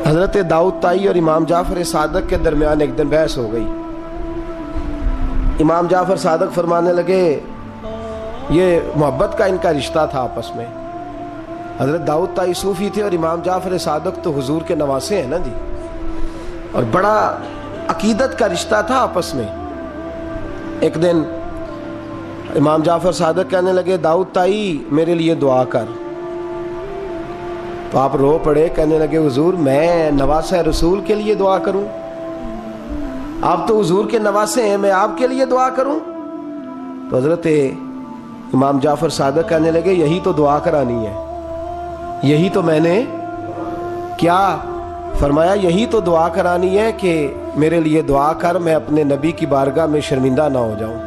حضرت داؤد طائی اور امام جعفر صادق کے درمیان ایک دن بحث ہو گئی. امام جعفر صادق فرمانے لگے یہ محبت کا ان کا رشتہ تھا آپس میں. حضرت داؤد طائی صوفی تھے اور امام جعفر صادق تو حضور کے نواسے ہیں نا جی, اور بڑا عقیدت کا رشتہ تھا آپس میں. ایک دن امام جعفر صادق کہنے لگے داؤد طائی میرے لیے دعا کر. تو آپ رو پڑے, کہنے لگے حضور میں نواسہ رسول کے لیے دعا کروں؟ آپ تو حضور کے نواسے ہیں, میں آپ کے لیے دعا کروں؟ تو حضرت امام جعفر صادق کہنے لگے یہی تو دعا کرانی ہے, یہی تو میں نے کیا فرمایا, یہی تو دعا کرانی ہے کہ میرے لیے دعا کر, میں اپنے نبی کی بارگاہ میں شرمندہ نہ ہو جاؤں.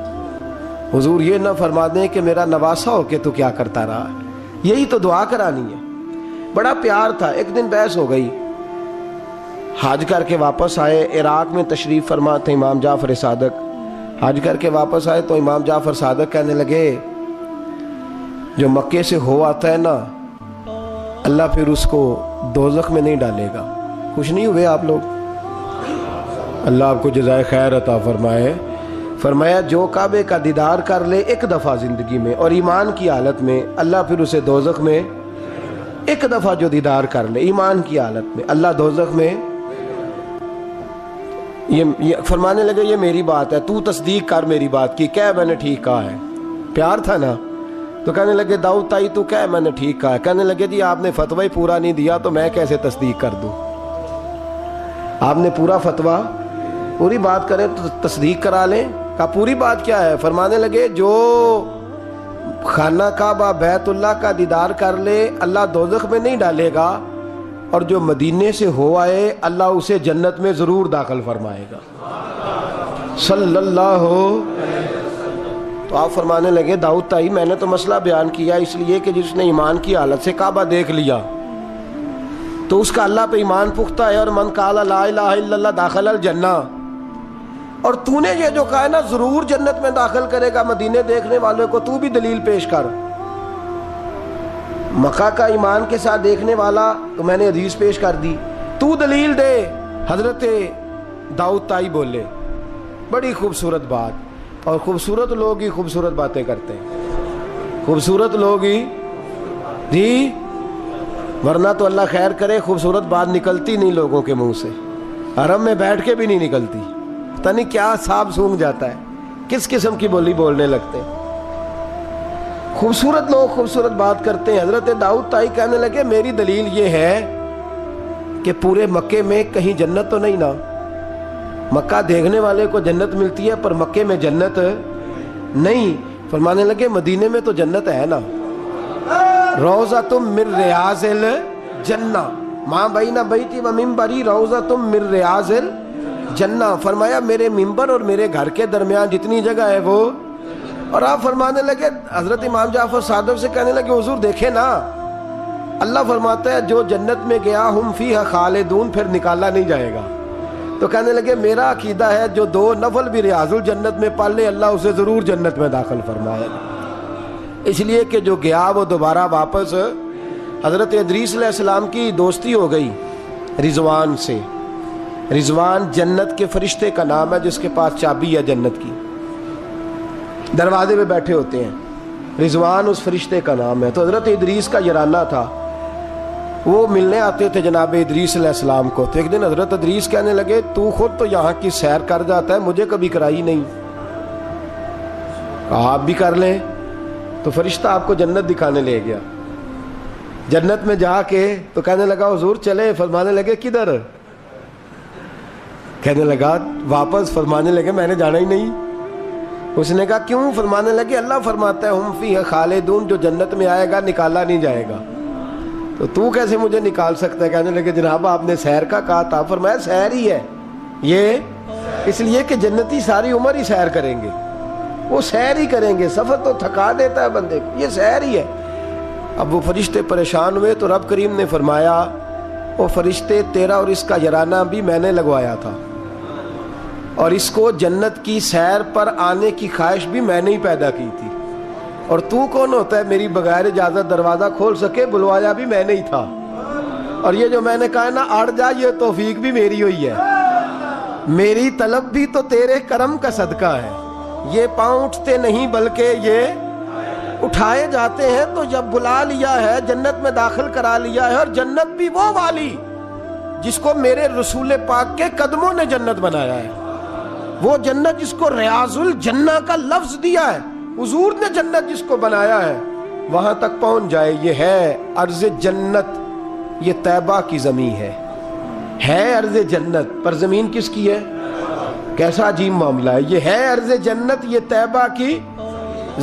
حضور یہ نہ فرما دیں کہ میرا نواسا ہو کے تو کیا کرتا رہا, یہی تو دعا کرانی ہے. بڑا پیار تھا. ایک دن بحث ہو گئی, حج کر کے واپس آئے, عراق میں تشریف فرما تھے امام جعفر صادق. حج کر کے واپس آئے تو امام جعفر صادق کہنے لگے جو مکے سے ہو آتا ہے نا, اللہ پھر اس کو دوزخ میں نہیں ڈالے گا. خوش نہیں ہوئے آپ لوگ؟ اللہ آپ کو جزائے خیر عطا فرمائے. فرمایا جو کعبے کا دیدار کر لے ایک دفعہ زندگی میں اور ایمان کی حالت میں, اللہ پھر اسے دوزخ میں, ایک دفعہ جو دیدار کر لے ایمان کی حالت میں, اللہ دوزخ میں. یہ فرمانے لگے یہ میری بات ہے, تو تصدیق کر میری بات کی, کہہ میں نے ٹھیک کہا ہے. پیار تھا نا. تو کہنے لگے داؤد طائی تو کہہ میں نے ٹھیک کہا ہے. کہنے لگے جی آپ نے فتوی پورا نہیں دیا تو میں کیسے تصدیق کر دوں؟ آپ نے پورا فتویٰ, پوری بات کریں تو تصدیق کرا لیں. کہا پوری بات کیا ہے؟ فرمانے لگے جو خانہ کعبہ بیت اللہ کا دیدار کر لے اللہ دوزخ میں نہیں ڈالے گا, اور جو مدینے سے ہو آئے اللہ اسے جنت میں ضرور داخل فرمائے گا. صلی اللہ. تو آپ فرمانے لگے داؤد طائی میں نے تو مسئلہ بیان کیا اس لیے کہ جس نے ایمان کی حالت سے کعبہ دیکھ لیا تو اس کا اللہ پہ ایمان پختہ ہے, اور من قال لا الہ الا اللہ داخل الجنہ. اور تو نے یہ جو کہا ہے نا ضرور جنت میں داخل کرے گا مدینے دیکھنے والوں کو, تو بھی دلیل پیش کر. مکہ کا ایمان کے ساتھ دیکھنے والا تو میں نے حدیث پیش کر دی, تو دلیل دے. حضرت داؤد طائی بولے بڑی خوبصورت بات, اور خوبصورت لوگ ہی خوبصورت باتیں کرتے ہیں, خوبصورت لوگ ہی جی, ورنہ تو اللہ خیر کرے خوبصورت بات نکلتی نہیں لوگوں کے منہ سے, حرم میں بیٹھ کے بھی نہیں نکلتی. پتہ نہیں کیا سانپ سونگ جاتا ہے, کس قسم کی بولی بولنے لگتے ہیں. خوبصورت لوگ خوبصورت بات کرتے ہیں. حضرت داؤد طائی کہنے لگے میری دلیل یہ ہے کہ پورے مکے میں کہیں جنت تو نہیں نا, مکہ دیکھنے والے کو جنت ملتی ہے پر مکے میں جنت نہیں. فرمانے لگے مدینے میں تو جنت ہے نا, روضۃ من ریاض الجنہ ماں بین بیتی و منبری روضۃ من ریاض الجنہ. فرمایا میرے منبر اور میرے گھر کے درمیان جتنی جگہ ہے وہ. اور آپ فرمانے لگے حضرت امام جعفر صادق سے کہنے لگے حضور دیکھیں نا, اللہ فرماتا ہے جو جنت میں گیا ہم فیہا خالدون, پھر نکالا نہیں جائے گا. تو کہنے لگے میرا عقیدہ ہے جو 2 نفل بھی ریاض الجنت میں پڑھ لے اللہ اسے ضرور جنت میں داخل فرمائے گا. اس لیے کہ جو گیا وہ دوبارہ واپس. حضرت ادریس علیہ السلام کی دوستی ہو گئی رضوان سے. رضوان جنت کے فرشتے کا نام ہے جس کے پاس چابی ہے جنت کی, دروازے پہ بیٹھے ہوتے ہیں. رضوان اس فرشتے کا نام ہے. تو حضرت ادریس کا یارانہ تھا, وہ ملنے آتے تھے جناب ادریس علیہ السلام کو. تو ایک دن حضرت ادریس کہنے لگے تو خود تو یہاں کی سیر کر جاتا ہے, مجھے کبھی کرائی نہیں. کہا آپ بھی کر لیں. تو فرشتہ آپ کو جنت دکھانے لے گیا. جنت میں جا کے تو کہنے لگا حضور چلے. فرمانے لگے کدھر؟ کہنے لگا واپس. فرمانے لگے میں نے جانا ہی نہیں. اس نے کہا کیوں؟ فرمانے لگے اللہ فرماتا ہے ہم فیہا خالدون, جو جنت میں آئے گا نکالا نہیں جائے گا. تو کیسے مجھے نکال سکتا ہے؟ کہنے لگے جناب آپ نے سیر کا کہا تھا. فرمایا سیر ہی ہے یہ, اس لیے کہ جنتی ساری عمر ہی سیر کریں گے, وہ سیر ہی کریں گے. سفر تو تھکا دیتا ہے بندے کو, یہ سیر ہی ہے. اب وہ فرشتے پریشان ہوئے تو رب کریم نے فرمایا وہ فرشتے تیرا اور اس کا یارانہ بھی میں نے لگوایا تھا, اور اس کو جنت کی سیر پر آنے کی خواہش بھی میں نے ہی پیدا کی تھی. اور تو کون ہوتا ہے میری بغیر اجازت دروازہ کھول سکے؟ بلوایا بھی میں نے ہی تھا. اور یہ جو میں نے کہا نا اڑ جا، یہ توفیق بھی میری ہوئی ہے، میری طلب بھی تو تیرے کرم کا صدقہ ہے۔ یہ پاؤں اٹھتے نہیں بلکہ یہ اٹھائے جاتے ہیں، تو جب بلا لیا ہے، جنت میں داخل کرا لیا ہے، اور جنت بھی وہ والی جس کو میرے رسول پاک کے قدموں نے جنت بنایا ہے، وہ جنت جس کو ریاض الجنہ کا لفظ دیا ہے، حضور نے جنت جس کو بنایا ہے، وہاں تک پہنچ جائے۔ یہ ہے ارض جنت، یہ طیبہ کی زمین ہے ارض جنت، پر زمین کس کی ہے؟ کیسا عجیب معاملہ ہے۔ یہ ہے ارض جنت، یہ طیبہ کی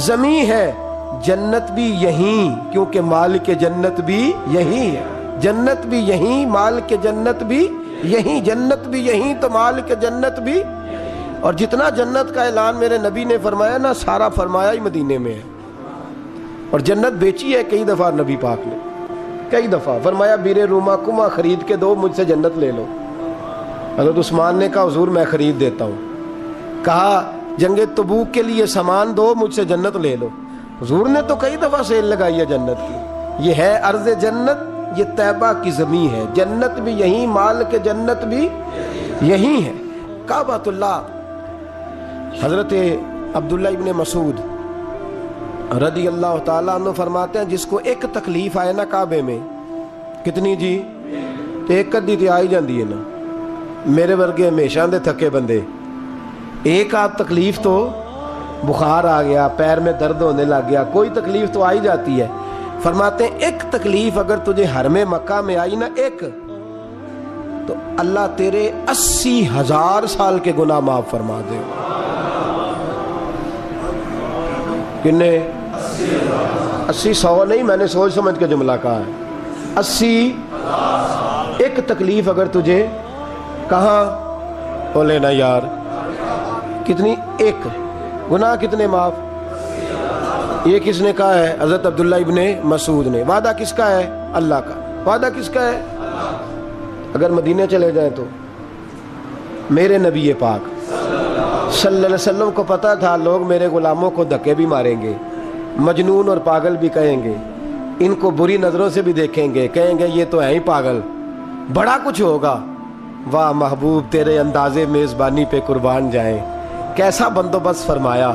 زمین ہے، جنت بھی یہیں، کیونکہ مالک جنت بھی یہی ہے، جنت بھی یہیں، مالک جنت بھی یہیں، جنت بھی یہیں تو مالک جنت بھی۔ اور جتنا جنت کا اعلان میرے نبی نے فرمایا نا، سارا فرمایا ہی مدینے میں ہے۔ اور جنت بیچی ہے کئی دفعہ نبی پاک نے، کئی دفعہ فرمایا بیر روما کما خرید کے دو، مجھ سے جنت لے لو۔ حضرت عثمان نے کہا حضور میں خرید دیتا ہوں۔ کہا جنگ تبوک کے لیے سامان دو، مجھ سے جنت لے لو۔ حضور نے تو کئی دفعہ سیل لگائی ہے جنت کی۔ یہ ہے ارض جنت، یہ طیبہ کی زمین ہے، جنت بھی یہیں، مال کے جنت بھی یہیں ہے۔ کعبۃ اللہ، حضرت عبداللہ ابن مسعود رضی اللہ تعالیٰ عنہ فرماتے ہیں جس کو ایک تکلیف آئے نا کعبے میں، کتنی جی؟ ایک کدی تے آئی جاندی ہے نا، میرے ورگے ہمیشہ دے تھکے بندے، ایک آدھ تکلیف تو بخار آ گیا، پیر میں درد ہونے لگ گیا، کوئی تکلیف تو آئی جاتی ہے۔ فرماتے ہیں ایک تکلیف اگر تجھے حرم مکہ میں آئی نا، ایک، تو اللہ تیرے 80,000 سال کے گناہ معاف فرما دے۔ کتنے؟ 80، 100 نہیں، میں نے سوچ سمجھ کے جملہ کہا ہے، 80۔ ایک تکلیف اگر تجھے کہاں بولے نا یار، کتنی؟ ایک، گناہ کتنے معاف؟ یہ کس نے کہا ہے؟ حضرت عبداللہ ابن مسعود نے۔ وعدہ کس کا ہے؟ اللہ کا۔ وعدہ کس کا ہے؟ اگر مدینے چلے جائیں تو میرے نبی پاک صلی اللہ علیہ وسلم کو پتا تھا لوگ میرے غلاموں کو دھکے بھی ماریں گے، مجنون اور پاگل بھی کہیں گے، ان کو بری نظروں سے بھی دیکھیں گے، کہیں گے یہ تو ہے ہی پاگل، بڑا کچھ ہوگا۔ واہ محبوب تیرے انداز میزبانی پہ قربان جائیں، کیسا بندوبست فرمایا،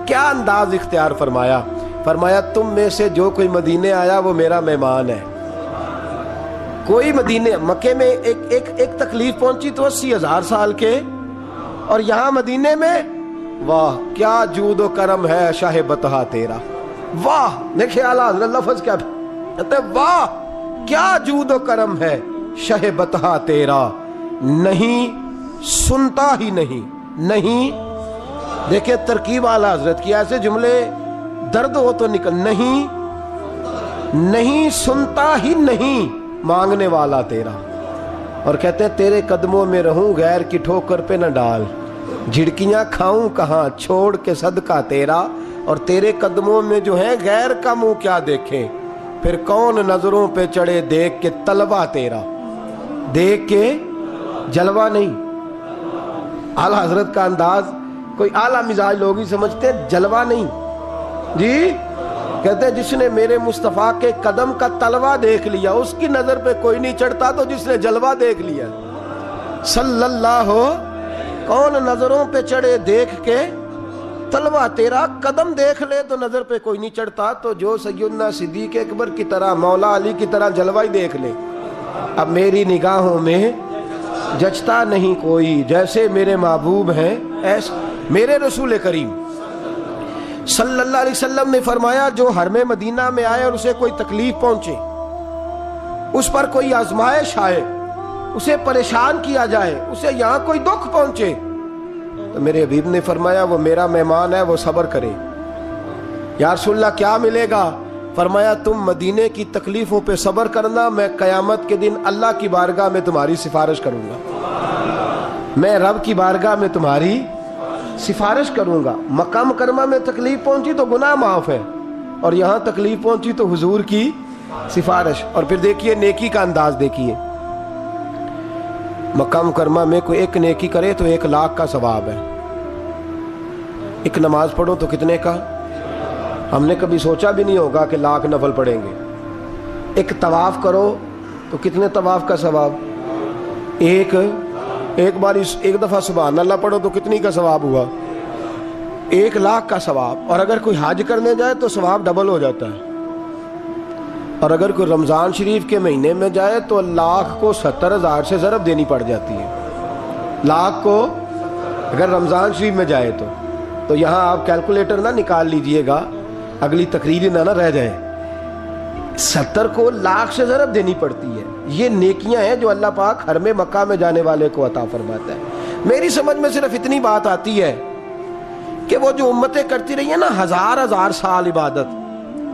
کیا انداز اختیار فرمایا۔ فرمایا تم میں سے جو کوئی مدینے آیا وہ میرا مہمان ہے۔ کوئی مدینے مکے میں ایک تکلیف پہنچی تو 80,000 سال کے، اور یہاں مدینے میں واہ کیا جود و کرم ہے شاہ بطحہ تیرا۔ واہ دیکھیں اعلیٰ حضرت لفظ کیا کہتے ہیں، واہ کیا جود و کرم ہے شاہ بطحہ تیرا، نہیں سنتا ہی نہیں دیکھیں ترکیب اعلیٰ حضرت کی، ایسے جملے درد ہو تو نکل، نہیں سنتا ہی نہیں مانگنے والا تیرا۔ اور کہتے ہیں تیرے قدموں میں رہوں غیر کی ٹھوکر پہ نہ ڈال، جھڑکیاں کھاؤں کہاں چھوڑ کے صدقہ تیرا۔ اور تیرے قدموں میں جو ہے غیر کا منہ کیا دیکھیں، پھر کون نظروں پہ چڑھے دیکھ کے طلبہ تیرا، دیکھ کے جلوہ نہیں۔ اعلیٰ حضرت کا انداز کوئی اعلیٰ مزاج لوگ ہی سمجھتے، جلوہ نہیں جی۔ کہتے ہیں جس نے میرے مصطفیٰ کے قدم کا تلوہ دیکھ لیا اس کی نظر پہ کوئی نہیں چڑھتا، تو جس نے جلوہ دیکھ لیا صلی اللہ ہو، کون نظروں پہ چڑھے دیکھ کے تلوہ تیرا، قدم دیکھ لے تو نظر پہ کوئی نہیں چڑھتا، تو جو سیدنا صدیق اکبر کی طرح مولا علی کی طرح جلوہ ہی دیکھ لے۔ اب میری نگاہوں میں جچتا نہیں کوئی، جیسے میرے محبوب ہیں ایسے میرے رسول کریم صلی اللہ علیہ وسلم نے فرمایا جو حرم مدینہ میں آئے اور اسے کوئی تکلیف پہنچے، اس پر کوئی آزمائش آئے، اسے پریشان کیا جائے، اسے یہاں کوئی دکھ پہنچے، تو میرے حبیب نے فرمایا وہ میرا مہمان ہے، وہ صبر کرے۔ یا رسول اللہ کیا ملے گا؟ فرمایا تم مدینے کی تکلیفوں پہ صبر کرنا، میں قیامت کے دن اللہ کی بارگاہ میں تمہاری سفارش کروں گا، میں رب کی بارگاہ میں تمہاری سفارش کروں گا۔ مکہ مکرمہ میں تکلیف پہنچی تو گناہ معاف ہے، اور یہاں تکلیف پہنچی تو حضور کی سفارش۔ اور پھر دیکھیے نیکی کا انداز دیکھیے، مکہ مکرمہ میں کوئی ایک نیکی کرے تو 1,00,000 کا ثواب ہے، ایک نماز پڑھو تو کتنے کا؟ ہم نے کبھی سوچا بھی نہیں ہوگا کہ 1,00,000 نفل پڑھیں گے۔ ایک طواف کرو تو کتنے طواف کا ثواب؟ ایک بار ایک دفعہ سبحان اللہ پڑھو تو کتنی کا ثواب ہوا؟ 1,00,000 کا ثواب. اور اگر کوئی حج کرنے جائے تو ثواب ڈبل ہو جاتا ہے. اور اگر کوئی رمضان شریف کے مہینے میں جائے تو 1,00,000 کو 70,000 سے ضرب دینی پڑ جاتی ہے. 1,00,000 کو اگر رمضان شریف میں جائے تو یہاں آپ کیلکولیٹر نہ نکال لیجئے گا، اگلی تقریر نہ رہ جائے. 70 کو 1,00,000 سے ضرب دینی پڑتی ہے. یہ نیکیاں ہیں جو اللہ پاک حرم مکہ میں جانے والے کو عطا فرماتا ہے. میری سمجھ میں صرف اتنی بات آتی ہے کہ وہ جو امتیں کرتی رہی ہیں نا، 1,000 سال عبادت،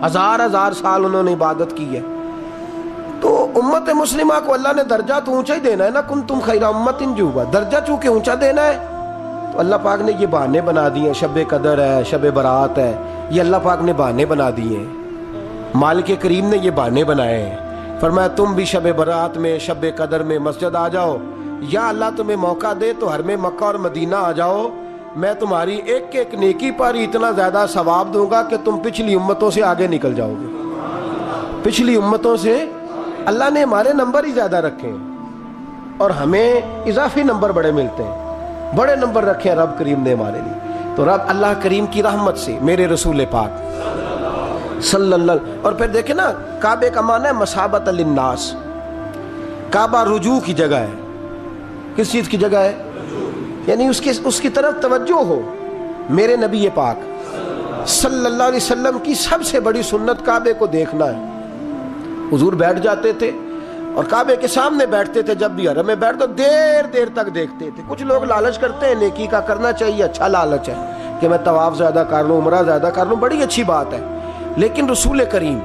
1,000 سال انہوں نے عبادت کی ہے، تو امت مسلمہ کو اللہ نے درجہ تو اونچا ہی دینا ہے نا. کنتم خیر امت جو درجہ چونکہ اونچا دینا ہے تو اللہ پاک نے یہ بہانے بنا دیے. شب قدر ہے، شب برات ہے، یہ اللہ پاک نے بہانے بنا دیے ہیں. مالک کریم نے یہ بہانے بنائے ہیں. فرمایا تم بھی شب برات میں، شب قدر میں مسجد آ جاؤ، یا اللہ تمہیں موقع دے تو حرم مکہ اور مدینہ آ جاؤ. میں تمہاری ایک ایک نیکی پر اتنا زیادہ ثواب دوں گا کہ تم پچھلی امتوں سے آگے نکل جاؤ گے. پچھلی امتوں سے اللہ نے ہمارے نمبر ہی زیادہ رکھے ہیں اور ہمیں اضافی نمبر بڑے ملتے ہیں. بڑے نمبر رکھے ہیں رب کریم نے ہمارے لیے. تو رب اللہ کریم کی رحمت سے میرے رسول پاک صلی اللہ. اور پھر دیکھیں نا، کعبے کا معنی ہے مسابت للناس. کعبہ رجوع کی جگہ ہے. کس چیز کی جگہ ہے؟ یعنی اس کی طرف توجہ ہو. میرے نبی پاک صلی اللہ علیہ وسلم کی سب سے بڑی سنت کعبے کو دیکھنا ہے. حضور بیٹھ جاتے تھے اور کعبے کے سامنے بیٹھتے تھے. جب بھی حرم میں بیٹھ تو دیر تک دیکھتے تھے. کچھ لوگ لالچ کرتے ہیں، نیکی کا کرنا چاہیے، اچھا لالچ ہے کہ میں طواف زیادہ کر لوں، عمرہ زیادہ کر لوں، بڑی اچھی بات ہے. لیکن رسول کریم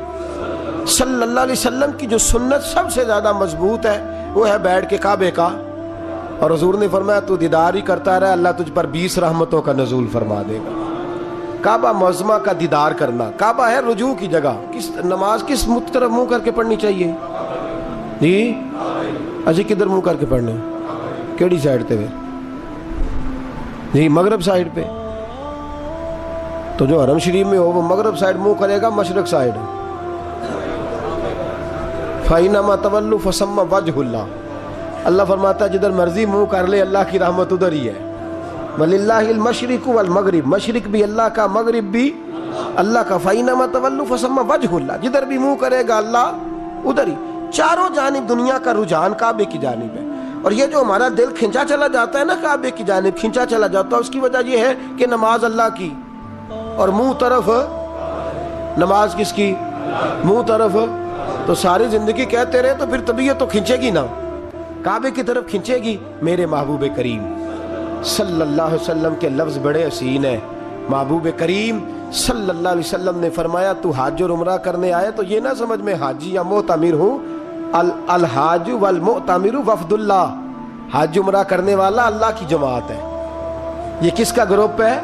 صلی اللہ علیہ وسلم کی جو سنت سب سے زیادہ مضبوط ہے وہ ہے بیٹھ کے کعبے کا. اور حضور نے فرمایا تو دیدار ہی کرتا رہے، اللہ تجھ پر 20 رحمتوں کا نزول فرما دے گا. کعبہ معظمہ کا دیدار کرنا. کعبہ ہے رجوع کی جگہ. نماز کس طرف منہ کر کے پڑھنی چاہیے جی؟ اچھا کدھر منہ کر کے پڑھنے؟ کیڑی سائڈ تے جی؟ مغرب سائڈ پہ. تو جو حرم شریف میں ہو وہ مغرب سائڈ منہ کرے گا، مشرق سائڈ. فَإِنَّمَا تَوَلُّوا فَثَمَّ وَجْهُ اللَّهِ. اللہ فرماتا ہے جدھر مرضی منہ کر لے اللہ کی رحمت ادھر ہی ہے. وَلِلَّهِ الْمَشْرِقُ وَالْمَغْرِبُ. مشرق بھی اللہ کا، مغرب بھی اللہ کا. فَإِنَّمَا تَوَلُّوا فَثَمَّ وَجْهُ اللَّهِ. جدھر بھی منہ کرے گا اللہ ادھر ہی. چاروں جانب دنیا کا رجحان کعبے کی جانب ہے. اور یہ جو ہمارا دل کھنچا چلا جاتا ہے نا کعبے کی جانب، کھنچا چلا جاتا ہے، اس کی وجہ یہ ہے کہ نماز اللہ کی اور منہ طرف. نماز کس کی؟ منہ طرف. تو ساری زندگی کہتے رہے تو پھر طبیعت تو کھنچے گی نا، کعبے کی طرف کھنچے گی. میرے محبوب کریم صلی اللہ علیہ وسلم کے لفظ بڑے حسین ہیں. محبوب کریم صلی اللہ علیہ وسلم نے فرمایا تو حج اور عمرہ کرنے آئے تو یہ نہ سمجھ میں حاجی یا معتمر ہوں. الحاج والمعتمر وفد اللہ. حج عمرہ کرنے والا اللہ کی جماعت ہے. یہ کس کا گروپ ہے؟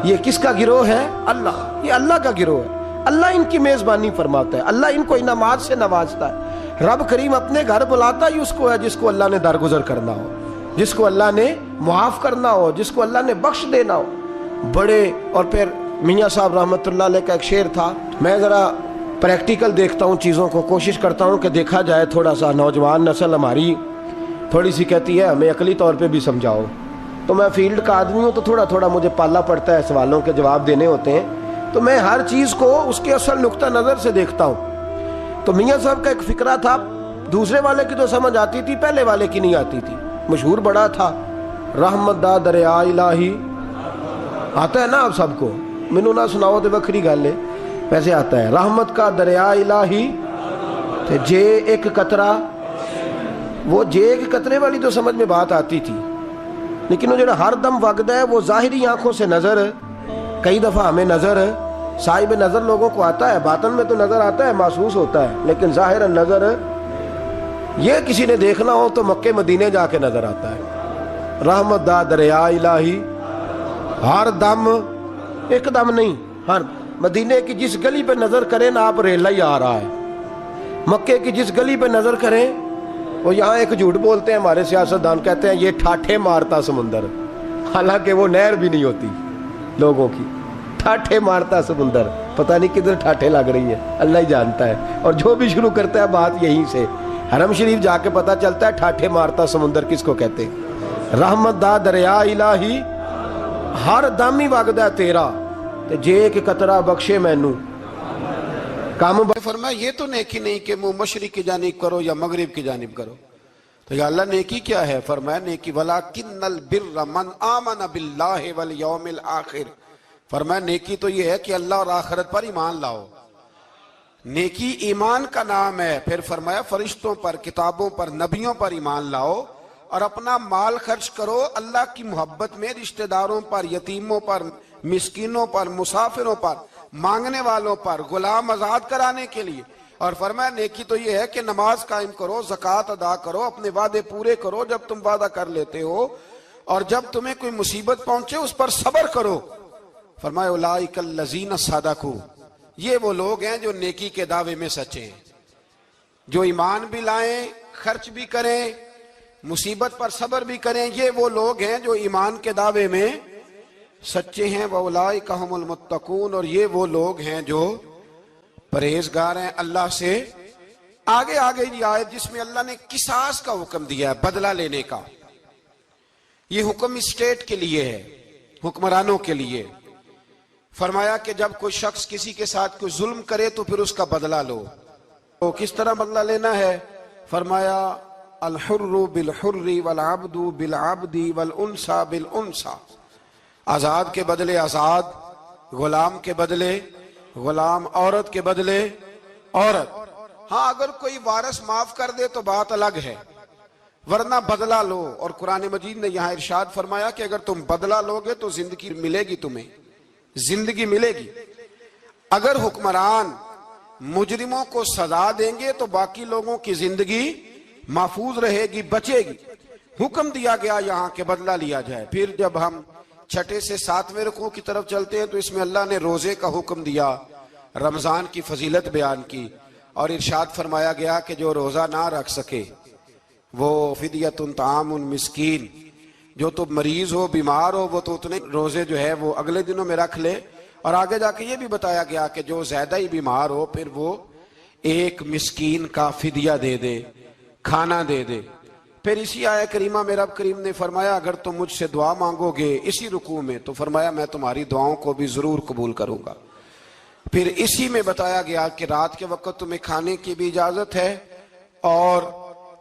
یہ کس کا گروہ ہے؟ اللہ. یہ اللہ کا گروہ ہے. اللہ ان کی میزبانی فرماتا ہے، اللہ ان کو انعامات سے نوازتا ہے. رب کریم اپنے گھر بلاتا ہی اس کو ہے جس کو اللہ نے درگزر کرنا ہو، جس کو اللہ نے معاف کرنا ہو، جس کو اللہ نے بخش دینا ہو. بڑے. اور پھر میاں صاحب رحمۃ اللہ علیہ کا ایک شعر تھا. میں ذرا پریکٹیکل دیکھتا ہوں چیزوں کو، کوشش کرتا ہوں کہ دیکھا جائے تھوڑا سا. نوجوان نسل ہماری تھوڑی سی کہتی ہے ہمیں عقلی طور پہ بھی سمجھاؤ. تو میں فیلڈ کا آدمی ہوں تو تھوڑا تھوڑا مجھے پالا پڑتا ہے، سوالوں کے جواب دینے ہوتے ہیں، تو میں ہر چیز کو اس کے اصل نقطہ نظر سے دیکھتا ہوں. تو میاں صاحب کا ایک فقرہ تھا، دوسرے والے کی تو سمجھ آتی تھی، پہلے والے کی نہیں آتی تھی. مشہور بڑا تھا، رحمت دا دریا الہی. آتا ہے نا آپ سب کو؟ مینوں نہ سناؤ تو وکری گل ہے، ویسے آتا ہے. رحمت کا دریا الہی تے جے ایک قطرہ. وہ جے ایک قطرے والی تو سمجھ میں بات آتی تھی، لیکن وہ جو ہر دم وگدا ہے وہ ظاہری آنکھوں سے نظر، کئی دفعہ ہمیں نظر، صاحب نظر لوگوں کو آتا ہے، باطن میں تو نظر آتا ہے، محسوس ہوتا ہے، لیکن ظاہر نظر یہ کسی نے دیکھنا ہو تو مکے مدینے جا کے نظر آتا ہے. رحمت دا دریا الہی ہر دم، ایک دم نہیں، ہر مدینے کی جس گلی پہ نظر کریں نا آپ ریلا ہی آ رہا ہے. مکے کی جس گلی پہ نظر کریں، وہ یہاں ایک جھوٹ بولتے ہیں ہمارے سیاستدان، کہتے ہیں یہ ٹھاٹھے مارتا سمندر، حالانکہ وہ نہر بھی نہیں ہوتی لوگوں کی. ٹھاٹھے مارتا سمندر، پتہ نہیں کدھر ٹھاٹھے لگ رہی ہے، اللہ ہی جانتا ہے. اور جو بھی شروع کرتا ہے بات یہیں سے حرم شریف جا کے پتہ چلتا ہے ٹھاٹھے مارتا سمندر کس کو کہتے ہیں. رحمت دا دریا الہی ہر دم ہی وگدا تیرا تے جے کہ قطرہ بخشے مینوں کام. فرمایا یہ تو نیکی نہیں کہ منہ مشرق کی جانب کرو یا مغرب کی جانب کرو. تو یا اللہ نیکی کیا ہے؟ فرمایا نیکی وَلَكِنَّ الْبِرَّ مَنْ آمَنَ بِاللَّهِ وَالْيَوْمِ الْآخِرِ. فرمایا نیکی تو یہ ہے کہ اللہ اور آخرت پر ایمان لاؤ. نیکی ایمان کا نام ہے. پھر فرمایا فرشتوں پر، کتابوں پر، نبیوں پر ایمان لاؤ اور اپنا مال خرچ کرو اللہ کی محبت میں، رشتہ داروں پر، یتیموں پر، مسکینوں پر، مسافروں پر، مانگنے والوں پر، غلام آزاد کرانے کے لیے. اور فرمایا نیکی تو یہ ہے کہ نماز قائم کرو، زکوٰۃ ادا کرو، اپنے وعدے پورے کرو جب تم وعدہ کر لیتے ہو، اور جب تمہیں کوئی مصیبت پہنچے اس پر صبر کرو. فرمایا اولئک الذین صدقوا، یہ وہ لوگ ہیں جو نیکی کے دعوے میں سچے ہیں، جو ایمان بھی لائیں، خرچ بھی کریں، مصیبت پر صبر بھی کریں. یہ وہ لوگ ہیں جو ایمان کے دعوے میں سچے ہیں. وَأُولَئِكَ هُمُ الْمُتَّقُونَ، اور یہ وہ لوگ ہیں جو پرہیزگار ہیں اللہ سے. آگے یہ آیت جس میں اللہ نے قصاص کا حکم دیا ہے، بدلہ لینے کا. یہ حکم اسٹیٹ کے لیے ہے، حکمرانوں کے لیے. فرمایا کہ جب کوئی شخص کسی کے ساتھ کوئی ظلم کرے تو پھر اس کا بدلہ لو. تو کس طرح بدلہ لینا ہے؟ فرمایا الحر بالحر والعبد بالعبد والانثى بالانثى، آزاد کے بدلے آزاد، غلام کے بدلے غلام، عورت کے بدلے عورت. ہاں اگر کوئی وارث معاف کر دے تو بات الگ ہے، ورنہ بدلہ لو. اور قرآن مجید نے یہاں ارشاد فرمایا کہ اگر تم بدلہ لوگے تو زندگی ملے گی، تمہیں زندگی ملے گی. اگر حکمران مجرموں کو سزا دیں گے تو باقی لوگوں کی زندگی محفوظ رہے گی، بچے گی. حکم دیا گیا یہاں کہ بدلہ لیا جائے. پھر جب ہم 6 سے 7ویں رکوع کی طرف چلتے ہیں تو اس میں اللہ نے روزے کا حکم دیا، رمضان کی فضیلت بیان کی، اور ارشاد فرمایا گیا کہ جو روزہ نہ رکھ سکے وہ فدیۃ طعام مسکین، جو تو مریض ہو، بیمار ہو، وہ تو اتنے روزے جو ہے وہ اگلے دنوں میں رکھ لے. اور آگے جا کے یہ بھی بتایا گیا کہ جو زیادہ ہی بیمار ہو پھر وہ ایک مسکین کا فدیہ دے دے، کھانا دے دے. پھر اسی آیہ کریمہ میں رب کریم نے فرمایا اگر تم مجھ سے دعا مانگو گے اسی رکوع میں تو فرمایا میں تمہاری دعاؤں کو بھی ضرور قبول کروں گا. پھر اسی میں بتایا گیا کہ رات کے وقت تمہیں کھانے کی بھی اجازت ہے اور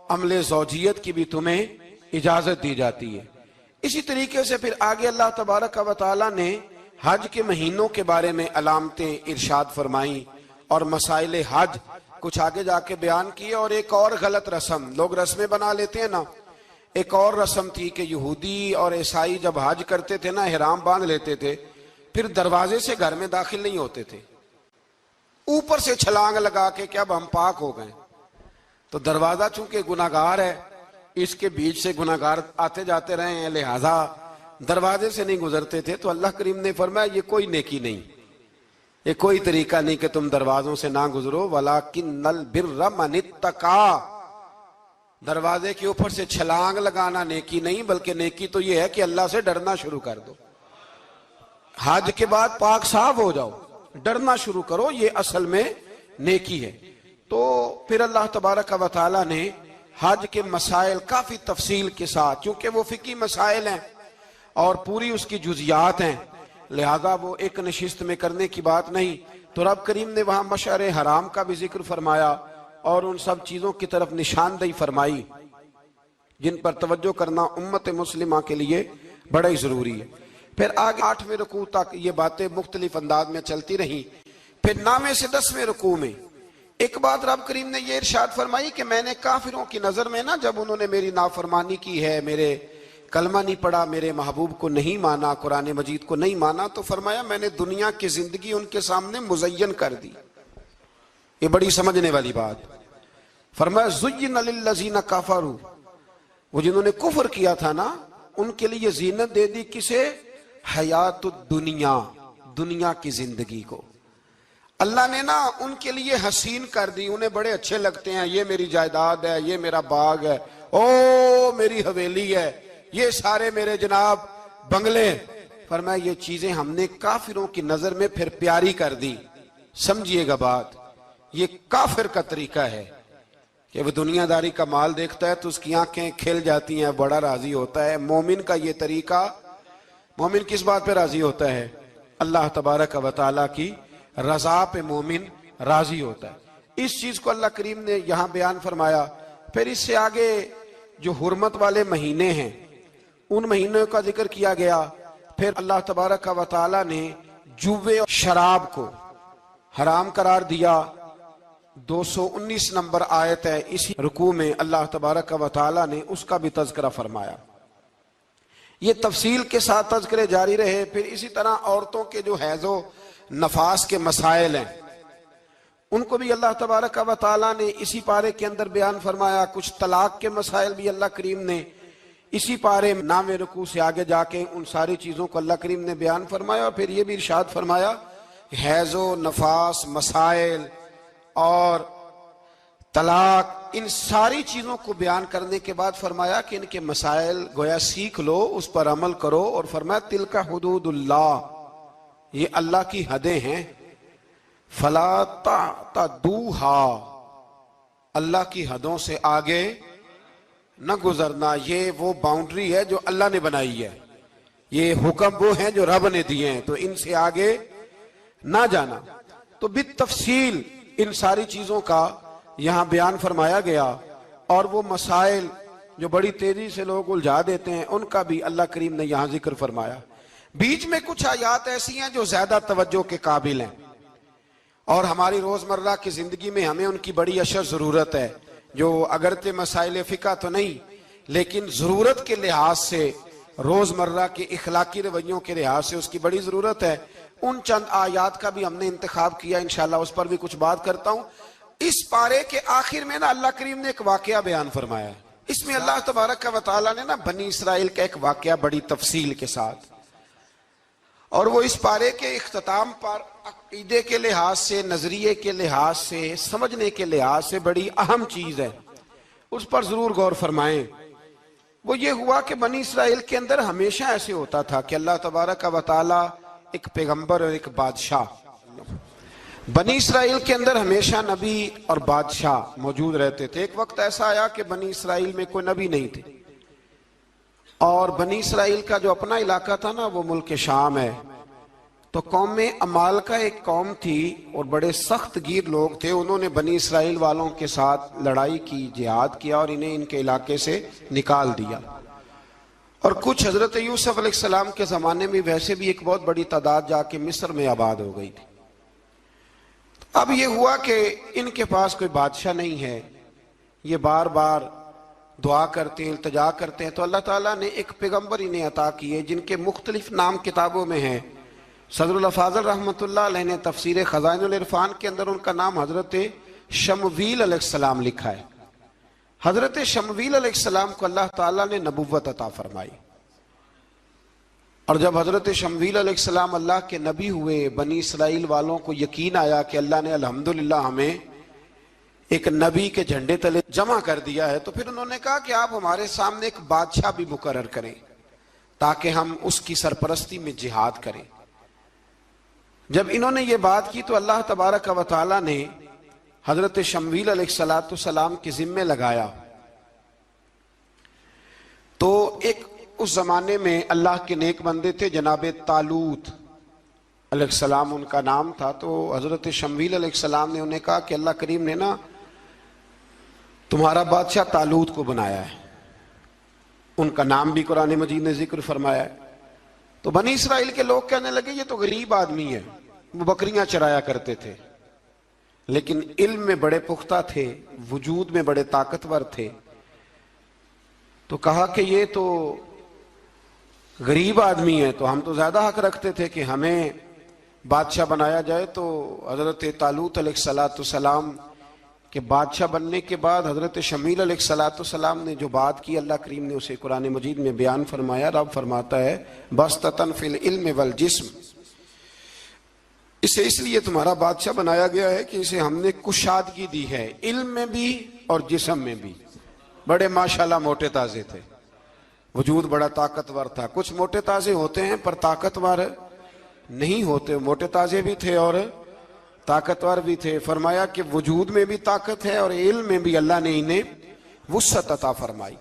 عمل زوجیت کی بھی تمہیں اجازت دی جاتی ہے. اسی طریقے سے پھر آگے اللہ تبارک و تعالیٰ نے حج کے مہینوں کے بارے میں علامتیں ارشاد فرمائیں اور مسائل حج کچھ آگے جا کے بیان کیے. اور ایک اور غلط رسم لوگ رسمیں بنا لیتے ہیں نا، ایک اور رسم تھی کہ یہودی اور عیسائی جب حج کرتے تھے نا، احرام باندھ لیتے تھے، پھر دروازے سے گھر میں داخل نہیں ہوتے تھے، اوپر سے چھلانگ لگا کے کہ اب ہم پاک ہو گئے. تو دروازہ چونکہ گناہگار ہے، اس کے بیچ سے گناہگار آتے جاتے رہے ہیں، لہٰذا دروازے سے نہیں گزرتے تھے. تو اللہ کریم نے فرمایا یہ کوئی نیکی نہیں، یہ کوئی طریقہ نہیں کہ تم دروازوں سے نہ گزرو. وَلَكِنَّ الْبِرَّ مَنِ اتَّقَىٰ، دروازے کے اوپر سے چھلانگ لگانا نیکی نہیں، بلکہ نیکی تو یہ ہے کہ اللہ سے ڈرنا شروع کر دو. حج کے بعد پاک صاف ہو جاؤ، ڈرنا شروع کرو، یہ اصل میں نیکی ہے. تو پھر اللہ تبارک و تعالیٰ نے حج کے مسائل کافی تفصیل کے ساتھ، چونکہ وہ فقہی مسائل ہیں اور پوری اس کی جزیات ہیں، لہذا وہ ایک نشست میں کرنے کی بات نہیں. تو رب کریم نے وہاں مشعر حرام کا بھی ذکر فرمایا اور ان سب چیزوں کی طرف نشاندہی فرمائی جن پر توجہ کرنا امت مسلمہ کے لیے بڑا ہی ضروری ہے. پھر آگے 8ویں رکوع تک یہ باتیں مختلف انداز میں چلتی رہیں. پھر 9ویں سے 10ویں رکوع میں ایک بات رب کریم نے یہ ارشاد فرمائی کہ میں نے کافروں کی نظر میں نا، جب انہوں نے میری نافرمانی کی ہے، میرے کلمہ نہیں پڑھا، میرے محبوب کو نہیں مانا، قرآن مجید کو نہیں مانا، تو فرمایا میں نے دنیا کی زندگی ان کے سامنے مزین کر دی. یہ بڑی سمجھنے والی بات. فرمایا زُيِّنَ لِلَّذِينَ كَفَرُوا، وہ جنہوں نے کفر کیا تھا نا ان کے لیے زینت دے دی کسے؟ حیات الدنیا، دنیا کی زندگی کو اللہ نے نا ان کے لیے حسین کر دی. انہیں بڑے اچھے لگتے ہیں، یہ میری جائیداد ہے، یہ میرا باغ ہے، او میری حویلی ہے، یہ سارے میرے جناب بنگلے. فرمایا یہ چیزیں ہم نے کافروں کی نظر میں پھر پیاری کر دی. سمجھیے گا بات، یہ کافر کا طریقہ ہے، کہ وہ دنیا داری کا مال دیکھتا ہے تو اس کی آنکھیں کھل جاتی ہیں, بڑا راضی ہوتا ہے. مومن کا یہ طریقہ, مومن کس بات پہ راضی ہوتا ہے؟ اللہ تبارک و تعالیٰ کی رضا پہ مومن راضی ہوتا ہے. اس چیز کو اللہ کریم نے یہاں بیان فرمایا. پھر اس سے آگے جو حرمت والے مہینے ہیں ان مہینوں کا ذکر کیا گیا. پھر اللہ تبارک و تعالیٰ نے جوے اور شراب کو حرام قرار دیا. 219 نمبر آیت ہے, اسی رکوع میں اللہ تبارک و تعالیٰ نے اس کا بھی تذکرہ فرمایا. یہ تفصیل کے ساتھ تذکرے جاری رہے. پھر اسی طرح عورتوں کے جو حیض و نفاس کے مسائل ہیں ان کو بھی اللہ تبارک و تعالیٰ نے اسی پارے کے اندر بیان فرمایا. کچھ طلاق کے مسائل بھی اللہ کریم نے اسی پارے 9ویں رکوع سے آگے جا کے ان ساری چیزوں کو اللہ کریم نے بیان فرمایا. پھر یہ بھی ارشاد فرمایا حیض و نفاس مسائل اور طلاق, ان ساری چیزوں کو بیان کرنے کے بعد فرمایا کہ ان کے مسائل گویا سیکھ لو, اس پر عمل کرو. اور فرمایا تلک حدود اللہ, یہ اللہ کی حدیں ہیں. فلا تعتدوها, اللہ کی حدوں سے آگے نہ گزرنا. یہ وہ باؤنڈری ہے جو اللہ نے بنائی ہے, یہ حکم وہ ہیں جو رب نے دیے ہیں, تو ان سے آگے نہ جانا. تو بالتفصیل ان ساری چیزوں کا یہاں بیان فرمایا گیا. اور وہ مسائل جو بڑی تیزی سے لوگ الجھا دیتے ہیں ان کا بھی اللہ کریم نے یہاں ذکر فرمایا. بیچ میں کچھ آیات ایسی ہیں جو زیادہ توجہ کے قابل ہیں اور ہماری روزمرہ کی زندگی میں ہمیں ان کی بڑی اشد ضرورت ہے, جو اگرچہ مسائل فقہ تو نہیں لیکن ضرورت کے لحاظ سے, روزمرہ کے اخلاقی رویوں کے لحاظ سے اس کی بڑی ضرورت ہے. ان چند آیات کا بھی ہم نے انتخاب کیا, انشاءاللہ اس پر بھی کچھ بات کرتا ہوں. اس پارے کے آخر میں نا اللہ کریم نے ایک واقعہ بیان فرمایا ہے. اس میں اللہ تبارک و تعالیٰ نے نا بنی اسرائیل کا ایک واقعہ بڑی تفصیل کے ساتھ, اور وہ اس پارے کے اختتام پر عقیدے کے لحاظ سے, نظریے کے لحاظ سے, سمجھنے کے لحاظ سے بڑی اہم چیز ہے, اس پر ضرور غور فرمائیں. وہ یہ ہوا کہ بنی اسرائیل کے اندر ہمیشہ ایسے ہوتا تھا کہ اللہ تبارک و تعالیٰ ایک پیغمبر اور ایک بادشاہ, بنی اسرائیل کے اندر ہمیشہ نبی اور بادشاہ موجود رہتے تھے. ایک وقت ایسا آیا کہ بنی اسرائیل میں کوئی نبی نہیں تھے, اور بنی اسرائیل کا جو اپنا علاقہ تھا نا وہ ملک شام ہے. تو قوم عمالقہ ایک قوم تھی اور بڑے سخت گیر لوگ تھے. انہوں نے بنی اسرائیل والوں کے ساتھ لڑائی کی, جہاد کیا اور انہیں ان کے علاقے سے نکال دیا. اور کچھ حضرت یوسف علیہ السلام کے زمانے میں ویسے بھی ایک بہت بڑی تعداد جا کے مصر میں آباد ہو گئی تھی. اب یہ ہوا کہ ان کے پاس کوئی بادشاہ نہیں ہے, یہ بار بار دعا کرتے ہیں, التجا کرتے ہیں. تو اللہ تعالیٰ نے ایک پیغمبر انہیں عطا کیے جن کے مختلف نام کتابوں میں ہیں. صدر الافاضل رحمۃ اللہ علیہ نے تفسیر خزائن العرفان کے اندر ان کا نام حضرت شمویل علیہ السلام لکھا ہے. حضرت شمویل علیہ السلام کو اللہ تعالیٰ نے نبوت عطا فرمائی, اور جب حضرت شمویل علیہ السلام اللہ کے نبی ہوئے, بنی اسرائیل والوں کو یقین آیا کہ اللہ نے الحمدللہ ہمیں ایک نبی کے جھنڈے تلے جمع کر دیا ہے, تو پھر انہوں نے کہا کہ آپ ہمارے سامنے ایک بادشاہ بھی مقرر کریں تاکہ ہم اس کی سرپرستی میں جہاد کریں. جب انہوں نے یہ بات کی تو اللہ تبارک و تعالیٰ نے حضرت شمویل علیہ السلام کے ذمے لگایا. تو ایک اس زمانے میں اللہ کے نیک بندے تھے جناب طالوت علیہ السلام ان کا نام تھا. تو حضرت شمویل علیہ السلام نے انہیں کہا کہ اللہ کریم نے نا تمہارا بادشاہ طالوت کو بنایا ہے. ان کا نام بھی قرآن مجید نے ذکر فرمایا ہے. تو بنی اسرائیل کے لوگ کہنے لگے یہ تو غریب آدمی ہے, وہ بکریاں چرایا کرتے تھے لیکن علم میں بڑے پختہ تھے, وجود میں بڑے طاقتور تھے. تو کہا کہ یہ تو غریب آدمی ہے, تو ہم تو زیادہ حق رکھتے تھے کہ ہمیں بادشاہ بنایا جائے. تو حضرت طالوت علیہ السلام کے بادشاہ بننے کے بعد حضرت شمویل علیہ السلام نے جو بات کی اللہ کریم نے اسے قرآن مجید میں بیان فرمایا. رب فرماتا ہے بسطتاً فی العلم والجسم, اسے اس لیے تمہارا بادشاہ بنایا گیا ہے کہ اسے ہم نے کشادگی دی ہے, علم میں بھی اور جسم میں بھی. بڑے ماشاءاللہ موٹے تازے تھے, وجود بڑا طاقتور تھا. کچھ موٹے تازے ہوتے ہیں پر طاقتور نہیں ہوتے, موٹے تازے بھی تھے اور طاقتور بھی تھے. فرمایا کہ وجود میں بھی طاقت ہے اور علم میں بھی اللہ نے انہیں وسعت عطا فرمائی.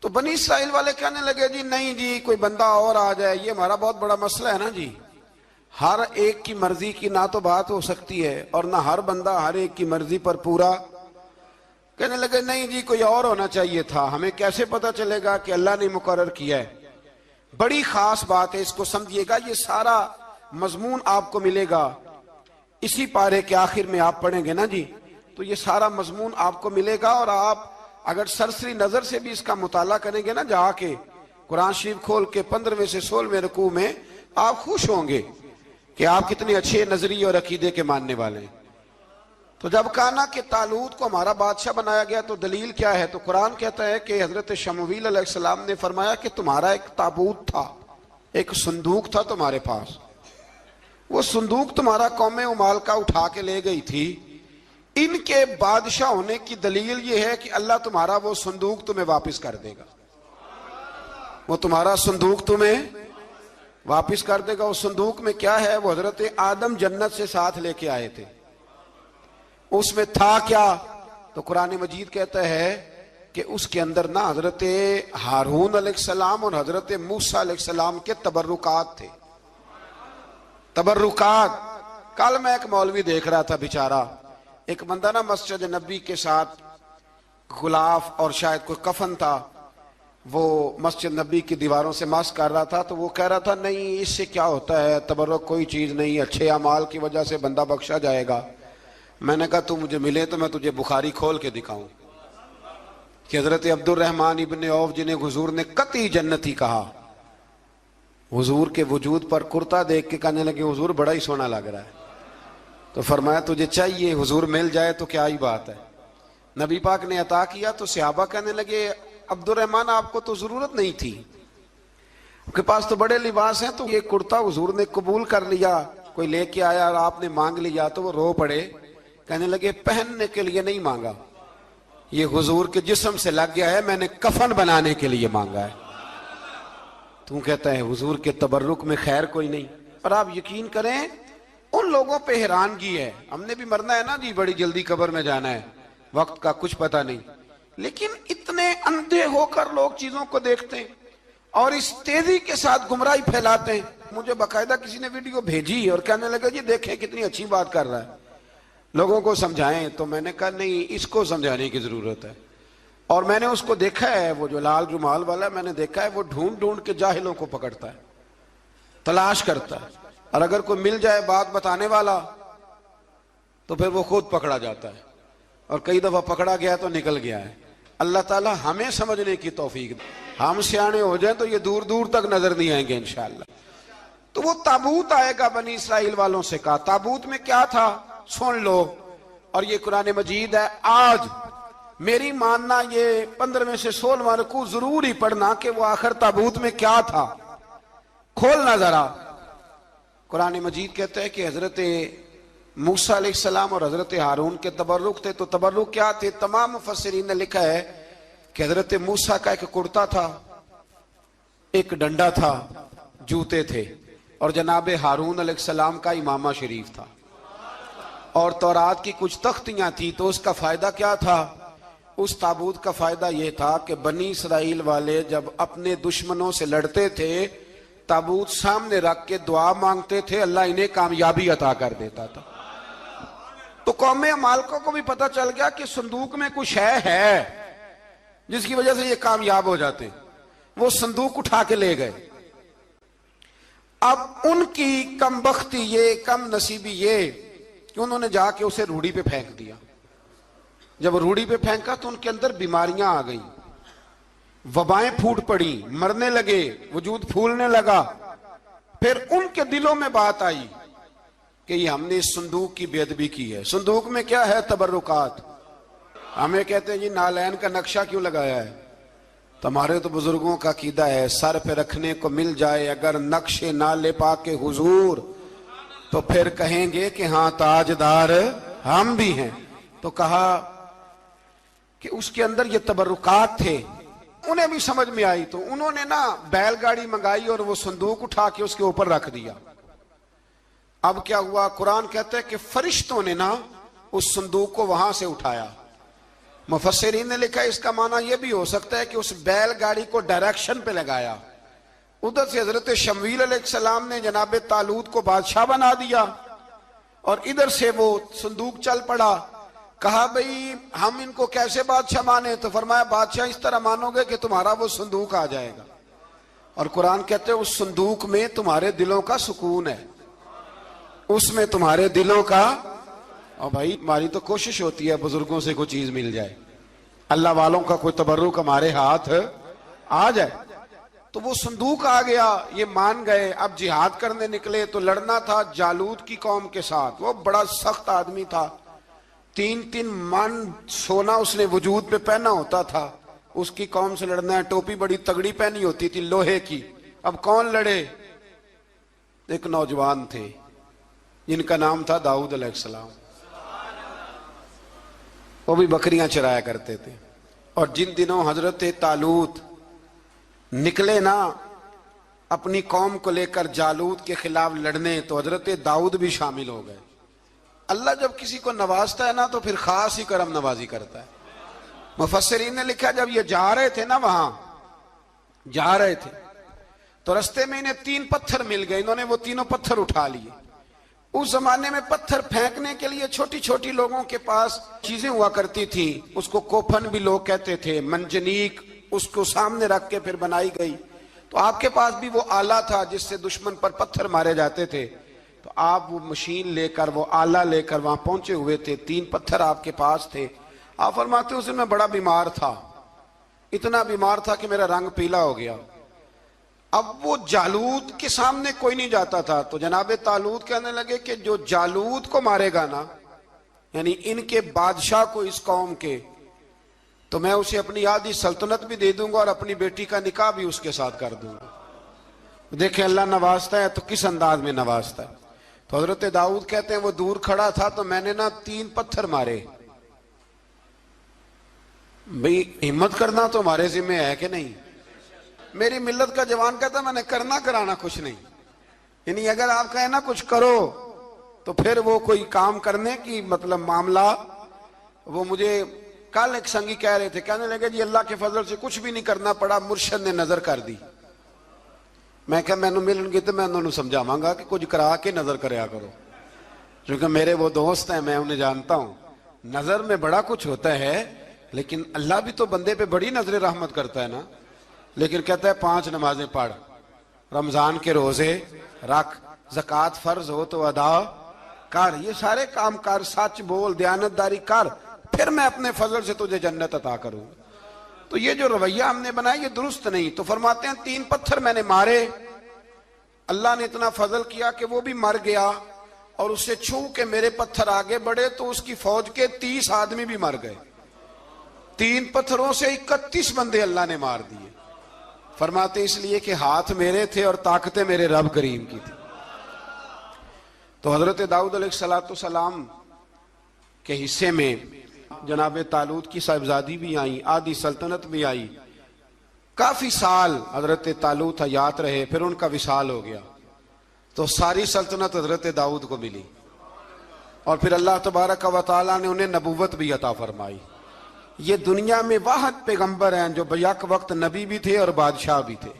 تو بنی اسرائیل والے کہنے لگے جی نہیں جی کوئی بندہ اور آ جائے, یہ ہمارا بہت بڑا مسئلہ ہے نا جی, ہر ایک کی مرضی کی نہ تو بات ہو سکتی ہے اور نہ ہر بندہ ہر ایک کی مرضی پر پورا. کہنے لگے نہیں جی کوئی اور ہونا چاہیے تھا, ہمیں کیسے پتا چلے گا کہ اللہ نے مقرر کیا ہے. بڑی خاص بات ہے, اس کو سمجھیے گا, یہ سارا مضمون آپ کو ملے گا اسی پارے کے آخر میں. آپ پڑھیں گے نا جی تو یہ سارا مضمون آپ کو ملے گا, اور آپ اگر سرسری نظر سے بھی اس کا مطالعہ کریں گے نا جا کے قرآن شریف کھول کے 15ویں سے 16ویں رکوع میں, آپ خوش ہوں گے کہ آپ کتنے اچھے نظریے اور عقیدے کے ماننے والے ہیں. تو جب کہا نا کہ طالوت کو ہمارا بادشاہ بنایا گیا تو دلیل کیا ہے, تو قرآن کہتا ہے کہ حضرت شمویل علیہ السلام نے فرمایا کہ تمہارا ایک تابوت تھا, ایک صندوق تھا تمہارے پاس, وہ صندوق تمہارا قوم عمالقہ اٹھا کے لے گئی تھی. ان کے بادشاہ ہونے کی دلیل یہ ہے کہ اللہ تمہارا وہ صندوق تمہیں واپس کر دے گا, وہ تمہارا صندوق تمہیں واپس کر دے گا. اس صندوق میں کیا ہے, وہ حضرت آدم جنت سے ساتھ لے کے آئے تھے, اس میں تھا کیا, تو قرآن مجید کہتا ہے کہ اس کے اندر نا حضرت ہارون علیہ السلام اور حضرت موسیٰ علیہ السلام کے تبرکات تھے. تبرکات. کل میں ایک مولوی دیکھ رہا تھا بیچارہ, ایک بندہ نا مسجد نبی کے ساتھ غلاف اور شاید کوئی کفن تھا, وہ مسجد نبی کی دیواروں سے مس کر رہا تھا. تو وہ کہہ رہا تھا نہیں اس سے کیا ہوتا ہے, تبرک کوئی چیز نہیں, اچھے اعمال کی وجہ سے بندہ بخشا جائے گا. میں نے کہا تو مجھے ملے تو میں تجھے بخاری کھول کے دکھاؤں کہ حضرت عبد الرحمن ابن عوف جنہیں حضور نے قطعی جنتی کہا, حضور کے وجود پر کرتا دیکھ کے کہنے لگے حضور بڑا ہی سونا لگ رہا ہے. تو فرمایا تجھے چاہیے حضور مل جائے تو کیا ہی بات ہے. نبی پاک نے عطا کیا تو صحابہ کہنے لگے عبد الرحمن آپ کو تو ضرورت نہیں تھی, آپ کے پاس تو بڑے لباس ہیں, تو یہ کرتا حضور نے قبول کر لیا, کوئی لے کے آیا اور آپ نے مانگ لیا. تو وہ رو پڑے, کہنے لگے پہننے کے لیے نہیں مانگا, یہ حضور کے جسم سے لگ گیا ہے, میں نے کفن بنانے کے لیے مانگا ہے. تو کہتا ہے حضور کے تبرک میں خیر کوئی نہیں. اور آپ یقین کریں ان لوگوں پہ حیرانگی ہے, ہم نے بھی مرنا ہے نا جی, بڑی جلدی قبر میں جانا ہے, وقت کا کچھ پتہ نہیں, لیکن اتنے اندھے ہو کر لوگ چیزوں کو دیکھتے ہیں اور اس تیزی کے ساتھ گمراہی پھیلاتے ہیں. مجھے باقاعدہ کسی نے ویڈیو بھیجی اور کہنے لگا جی دیکھیں کتنی اچھی بات کر رہا ہے, لوگوں کو سمجھائیں. تو میں نے کہا نہیں, اس کو سمجھانے کی ضرورت ہے. اور میں نے اس کو دیکھا ہے, وہ جو لال رومال والا ہے, میں نے دیکھا ہے وہ ڈھونڈ ڈھونڈ کے جاہلوں کو پکڑتا ہے, تلاش کرتا ہے, اور اگر کوئی مل جائے بات بتانے والا تو پھر وہ خود پکڑا جاتا ہے, اور کئی دفعہ پکڑا گیا تو نکل گیا ہے. اللہ تعالی ہمیں سمجھنے کی توفیق دے, ہم سیانے ہو جائیں تو یہ دور دور تک نظر نہیں آئیں گے انشاءاللہ. تو وہ تابوت آئے گا, بنی اسرائیل والوں سے کہا تابوت میں کیا تھا سن لو, اور یہ قرآن مجید ہے. آج میری ماننا یہ 15ویں سے 16واں رکوع ضرور ہی پڑھنا کہ وہ آخر تابوت میں کیا تھا, کھولنا ذرا. قرآن مجید کہتا ہے کہ حضرت موسیٰ علیہ السلام اور حضرت ہارون کے تبرک تھے. تو تبرک کیا تھے؟ تمام مفسرین نے لکھا ہے کہ حضرت موسیٰ کا ایک کرتا تھا, ایک ڈنڈا تھا, جوتے تھے, اور جناب ہارون علیہ السلام کا امامہ شریف تھا, اور تورات کی کچھ تختیاں تھی. تو اس کا فائدہ کیا تھا؟ اس تابوت کا فائدہ یہ تھا کہ بنی اسرائیل والے جب اپنے دشمنوں سے لڑتے تھے تابوت سامنے رکھ کے دعا مانگتے تھے, اللہ انہیں کامیابی عطا کر دیتا تھا. تو قوم عمالقہ کو بھی پتہ چل گیا کہ صندوق میں کچھ ہے جس کی وجہ سے یہ کامیاب ہو جاتے. وہ صندوق اٹھا کے لے گئے. اب ان کی کم بختی یہ, کم نصیبی یہ کہ انہوں نے جا کے اسے روڑی پہ پھینک دیا. جب روڑی پہ پھینکا تو ان کے اندر بیماریاں آ گئیں, وبائیں پھوٹ پڑی, مرنے لگے, وجود پھولنے لگا. پھر ان کے دلوں میں بات آئی کہ یہ ہم نے اس صندوق کی بے ادبی کی ہے. صندوق میں کیا ہے؟ تبرکات. ہمیں کہتے ہیں جی نالین کا نقشہ کیوں لگایا ہے؟ تمہارے تو بزرگوں کا عقیدہ ہے سر پہ رکھنے کو مل جائے اگر نقش نالے پاک کے حضور تو پھر کہیں گے کہ ہاں تاجدار ہم بھی ہیں. تو کہا کہ اس کے اندر یہ تبرکات تھے. انہیں بھی سمجھ میں آئی تو انہوں نے نا بیل گاڑی منگائی اور وہ صندوق اٹھا کے اس کے اوپر رکھ دیا. اب کیا ہوا؟ قرآن کہتا ہے کہ فرشتوں نے نا اس صندوق کو وہاں سے اٹھایا. مفسرین نے لکھا اس کا معنی یہ بھی ہو سکتا ہے کہ اس بیل گاڑی کو ڈائریکشن پہ لگایا. ادھر سے حضرت شمویل علیہ السلام نے جناب طالوت کو بادشاہ بنا دیا اور ادھر سے وہ صندوق چل پڑا. کہا بھئی ہم ان کو کیسے بادشاہ مانے؟ تو فرمایا بادشاہ اس طرح مانو گے کہ تمہارا وہ صندوق آ جائے گا. اور قرآن کہتے ہیں اس صندوق میں تمہارے دلوں کا سکون ہے، اس میں تمہارے دلوں کا. اور بھائی ہماری تو کوشش ہوتی ہے بزرگوں سے کوئی چیز مل جائے، اللہ والوں کا کوئی تبرک ہمارے ہاتھ آ جائے. تو وہ صندوق آ گیا، یہ مان گئے. اب جہاد کرنے نکلے تو لڑنا تھا جالوت کی قوم کے ساتھ. وہ بڑا سخت آدمی تھا، 3 من سونا اس نے وجود پہ پہنا ہوتا تھا. اس کی قوم سے لڑنا ہے، ٹوپی بڑی تگڑی پہنی ہوتی تھی لوہے کی. اب کون لڑے؟ ایک نوجوان تھے جن کا نام تھا داؤد علیہ السلام. وہ بھی بکریاں چرایا کرتے تھے. اور جن دنوں حضرت طالوت نکلے نا اپنی قوم کو لے کر جالوت کے خلاف لڑنے، تو حضرت داؤد بھی شامل ہو گئے. اللہ جب کسی کو نوازتا ہے نا تو پھر خاص ہی کرم نوازی کرتا ہے. مفسرین نے لکھا جب یہ جا رہے تھے نا، وہاں جا رہے تھے تو رستے میں انہیں 3 پتھر مل گئے. انہوں نے وہ تینوں پتھر اٹھا لیے. اس زمانے میں پتھر پھینکنے کے لیے چھوٹی چھوٹی لوگوں کے پاس چیزیں ہوا کرتی تھی. اس کو کوپھن بھی لوگ کہتے تھے، منجنیق، اس کو سامنے رکھ کے پھر بنائی گئی. تو آپ کے پاس بھی وہ آلہ تھا جس سے دشمن پر پتھر مارے جاتے تھے. تو آپ وہ مشین لے کر، وہ آلہ لے کر وہاں پہنچے ہوئے تھے. 3 پتھر آپ کے پاس تھے. آپ فرماتے اس دن میں بڑا بیمار تھا، اتنا بیمار تھا کہ میرا رنگ پیلا ہو گیا. اب وہ جالوت کے سامنے کوئی نہیں جاتا تھا. تو جناب طالوت کہنے لگے کہ جو جالوت کو مارے گا نا، یعنی ان کے بادشاہ کو اس قوم کے، تو میں اسے اپنی آدھی سلطنت بھی دے دوں گا اور اپنی بیٹی کا نکاح بھی اس کے ساتھ کر دوں گا. دیکھیں اللہ نوازتا ہے تو کس انداز میں نوازتا ہے. تو حضرت داؤد کہتے ہیں وہ دور کھڑا تھا تو میں نے نا 3 پتھر مارے. بھئی ہمت کرنا تو ہمارے ذمہ ہے کہ نہیں؟ میری ملت کا جوان کہتا میں نے کرنا کرانا کچھ نہیں. یعنی اگر آپ کہیں نا کچھ کرو تو پھر وہ کوئی کام کرنے کی مطلب معاملہ. وہ مجھے کل ایک سنگی کہہ رہے تھے، کہنے لگے جی اللہ کے فضل سے کچھ بھی نہیں کرنا پڑا، مرشد نے نظر کر دی. میں کہا میں ملن گی تو میں انہوں نے سمجھاواں گا کہ کچھ کرا کے نظر کریا کرو، کیونکہ میرے وہ دوست ہیں، میں انہیں جانتا ہوں. نظر میں بڑا کچھ ہوتا ہے، لیکن اللہ بھی تو بندے پہ بڑی نظر رحمت کرتا ہے نا. لیکن کہتا ہے 5 نمازیں پڑھ، رمضان کے روزے رکھ، زکوٰۃ فرض ہو تو ادا کر، یہ سارے کام کر، سچ بول، دیانتداری کر، پھر میں اپنے فضل سے تجھے جنت عطا کروں. تو یہ جو رویہ ہم نے بنایا یہ درست نہیں. تو فرماتے ہیں 3 پتھر میں نے مارے، اللہ نے اتنا فضل کیا کہ وہ بھی مر گیا. اور اس سے چھو کے میرے پتھر آگے بڑھے تو اس کی فوج کے 30 آدمی بھی مر گئے. 3 پتھروں سے 31 بندے اللہ نے مار دیے. فرماتے اس لیے کہ ہاتھ میرے تھے اور طاقتیں میرے رب کریم کی تھی. تو حضرت داؤد علیہ السلام کے حصے میں جناب طالوت کی صاحبزادی بھی آئی، آدھی سلطنت بھی آئی. کافی سال حضرت طالوت حیات رہے، پھر ان کا وصال ہو گیا. تو ساری سلطنت حضرت داؤد کو ملی اور پھر اللہ تبارک و تعالیٰ نے انہیں نبوت بھی عطا فرمائی. یہ دنیا میں واحد پیغمبر ہیں جو بیک وقت نبی بھی تھے اور بادشاہ بھی تھے.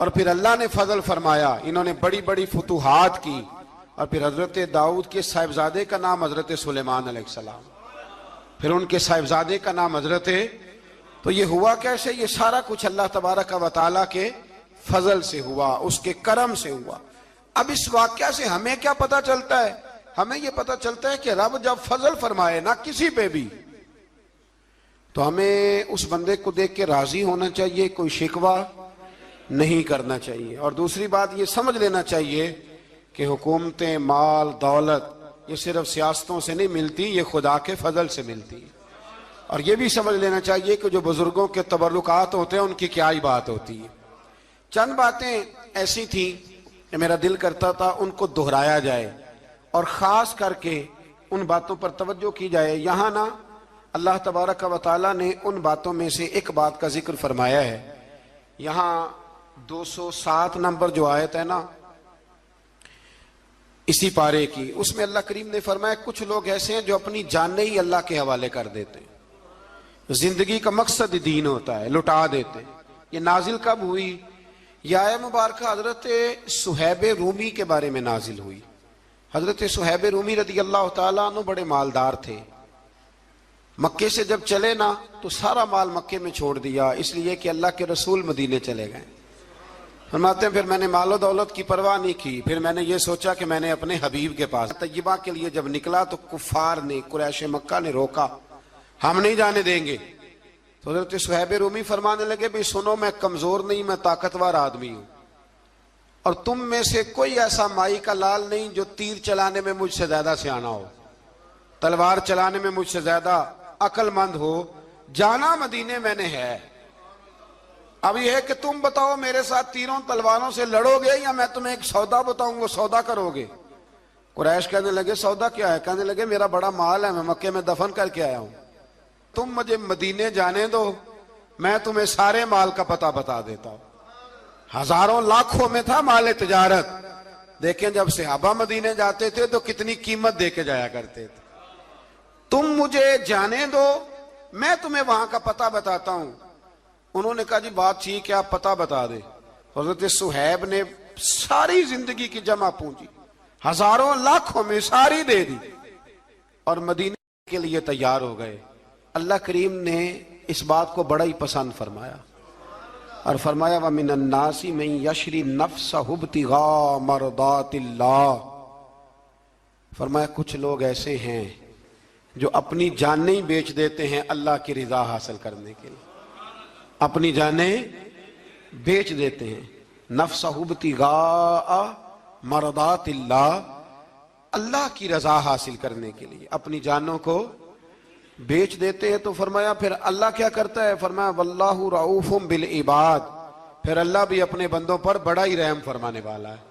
اور پھر اللہ نے فضل فرمایا، انہوں نے بڑی بڑی فتوحات کی. اور پھر حضرت داؤد کے صاحبزادے کا نام حضرت سلیمان علیہ السلام، پھر ان کے صاحبزادے کا نام حضرت. تو یہ ہوا کیسے؟ یہ سارا کچھ اللہ تبارک و تعالیٰ کے فضل سے ہوا، اس کے کرم سے ہوا. اب اس واقعہ سے ہمیں کیا پتہ چلتا ہے؟ ہمیں یہ پتہ چلتا ہے کہ رب جب فضل فرمائے نہ کسی پہ بھی، تو ہمیں اس بندے کو دیکھ کے راضی ہونا چاہیے، کوئی شکوہ نہیں کرنا چاہیے. اور دوسری بات یہ سمجھ لینا چاہیے کہ حکومتیں، مال، دولت یہ صرف سیاستوں سے نہیں ملتی، یہ خدا کے فضل سے ملتی ہے. اور یہ بھی سمجھ لینا چاہیے کہ جو بزرگوں کے تبرکات ہوتے ہیں ان کی کیا ہی بات ہوتی ہے. چند باتیں ایسی تھیں کہ میرا دل کرتا تھا ان کو دہرایا جائے اور خاص کر کے ان باتوں پر توجہ کی جائے. یہاں نا اللہ تبارک و تعالیٰ نے ان باتوں میں سے ایک بات کا ذکر فرمایا ہے. یہاں 207 نمبر جو آیت ہے نا، اسی پارے کی، اس میں اللہ کریم نے فرمایا کچھ لوگ ایسے ہیں جو اپنی جانیں ہی اللہ کے حوالے کر دیتے ہیں، زندگی کا مقصد دین ہوتا ہے، لٹا دیتے ہیں۔ یہ نازل کب ہوئی؟ یہ آیہ مبارکہ حضرت صہیب رومی کے بارے میں نازل ہوئی۔ حضرت صہیب رومی رضی اللہ تعالیٰ عنہ بڑے مالدار تھے، مکے سے جب چلے نا تو سارا مال مکے میں چھوڑ دیا، اس لیے کہ اللہ کے رسول مدینے چلے گئے۔ فرماتے ہیں پھر میں نے مال و دولت کی پرواہ نہیں کی، پھر میں نے یہ سوچا کہ میں نے اپنے حبیب کے پاس طیبہ کے لیے جب نکلا تو کفار نے، قریش مکہ نے روکا، ہم نہیں جانے دیں گے۔ تو حضرت صہیب رومی فرمانے لگے بھی سنو، میں کمزور نہیں، میں طاقتور آدمی ہوں، اور تم میں سے کوئی ایسا مائی کا لال نہیں جو تیر چلانے میں مجھ سے زیادہ سیانا ہو، تلوار چلانے میں مجھ سے زیادہ عقل مند ہو، جانا مدینے میں نے ہے۔ اب یہ ہے کہ تم بتاؤ میرے ساتھ تیروں تلواروں سے لڑو گے یا میں تمہیں ایک سودا بتاؤں وہ سودا کرو گے؟ قریش کہنے لگے سودا کیا ہے؟ کہنے لگے میرا بڑا مال ہے، میں مکے میں دفن کر کے آیا ہوں، تم مجھے مدینے جانے دو، میں تمہیں سارے مال کا پتہ بتا دیتا ہوں۔ ہزاروں لاکھوں میں تھا مال تجارت۔ دیکھیں جب صحابہ مدینے جاتے تھے تو کتنی قیمت دے کے جایا کرتے تھے۔ تم مجھے جانے دو، میں تمہیں وہاں کا پتہ بتاتا ہوں۔ انہوں نے کہا جی بات ٹھیک ہے، آپ پتہ بتا دیں۔ حضرت صہیب نے ساری زندگی کی جمع پونجی ہزاروں لاکھوں میں ساری دے دی اور مدینے کے لیے تیار ہو گئے۔ اللہ کریم نے اس بات کو بڑا ہی پسند فرمایا اور فرمایا وَمِنَ النَّاسِ مَن يَشْرِي نَفْسَهُ ابْتِغَاءَ مَرْضَاتِ اللَّهِ، فرمایا کچھ لوگ ایسے ہیں جو اپنی جانیں بیچ دیتے ہیں اللہ کی رضا حاصل کرنے کے لیے، اپنی جانیں بیچ دیتے ہیں۔ نَفْسَهُ ابْتِغَاءَ مَرْضَاتِ اللَّهِ، اللہ کی رضا حاصل کرنے کے لیے اپنی جانوں کو بیچ دیتے ہیں۔ تو فرمایا پھر اللہ کیا کرتا ہے؟ فرمایا واللہ رؤوف بالعباد، پھر اللہ بھی اپنے بندوں پر بڑا ہی رحم فرمانے والا ہے۔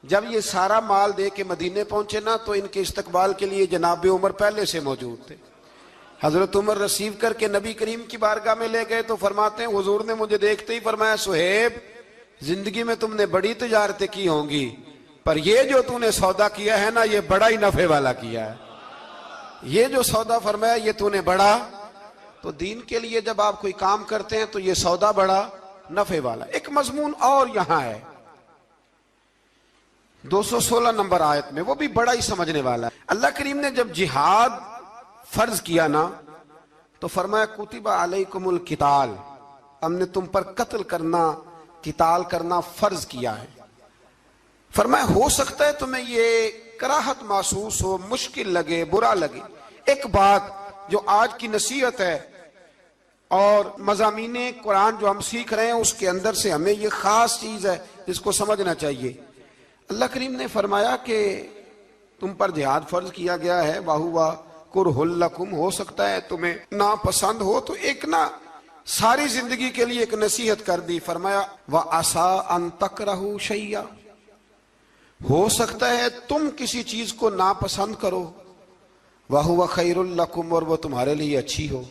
جب یہ سارا مال دے کے مدینے پہنچے نا تو ان کے استقبال کے لیے جناب عمر پہلے سے موجود تھے۔ حضرت عمر ریسیو کر کے نبی کریم کی بارگاہ میں لے گئے تو فرماتے ہیں حضور نے مجھے دیکھتے ہی فرمایا صہیب زندگی میں تم نے بڑی تجارتیں کی ہوں گی، پر یہ جو تم نے سودا کیا ہے نا یہ بڑا ہی نفع والا کیا ہے، یہ جو سودا فرمایا یہ تو نے بڑا۔ تو دین کے لیے جب آپ کوئی کام کرتے ہیں تو یہ سودا بڑا نفع والا۔ ایک مضمون اور یہاں ہے 216 نمبر آیت میں، وہ بھی بڑا ہی سمجھنے والا ہے۔ اللہ کریم نے جب جہاد فرض کیا نا تو فرمایا کتب علیکم القتال، ہم نے تم پر قتل کرنا، قتال کرنا فرض کیا ہے۔ فرمایا ہو سکتا ہے تمہیں یہ کراہت محسوس ہو، مشکل لگے، برا لگے۔ ایک بات جو آج کی نصیحت ہے اور مضامین قرآن جو ہم سیکھ رہے ہیں اس کے اندر سے ہمیں یہ خاص چیز ہے جس کو سمجھنا چاہیے۔ اللہ کریم نے فرمایا کہ تم پر جہاد فرض کیا گیا ہے، وَهُوَ كُرْهٌ لَكُمْ، ہو سکتا ہے تمہیں ناپسند ہو، تو ایک نا ساری زندگی کے لیے ایک نصیحت کر دی۔ فرمایا وَعَسَىٰ أَن تَكْرَهُوا شَيْئًا، ہو سکتا ہے تم کسی چیز کو ناپسند کرو، وَهُوَ خَيْرٌ لَكُمْ، اور وہ تمہارے لیے اچھی ہو۔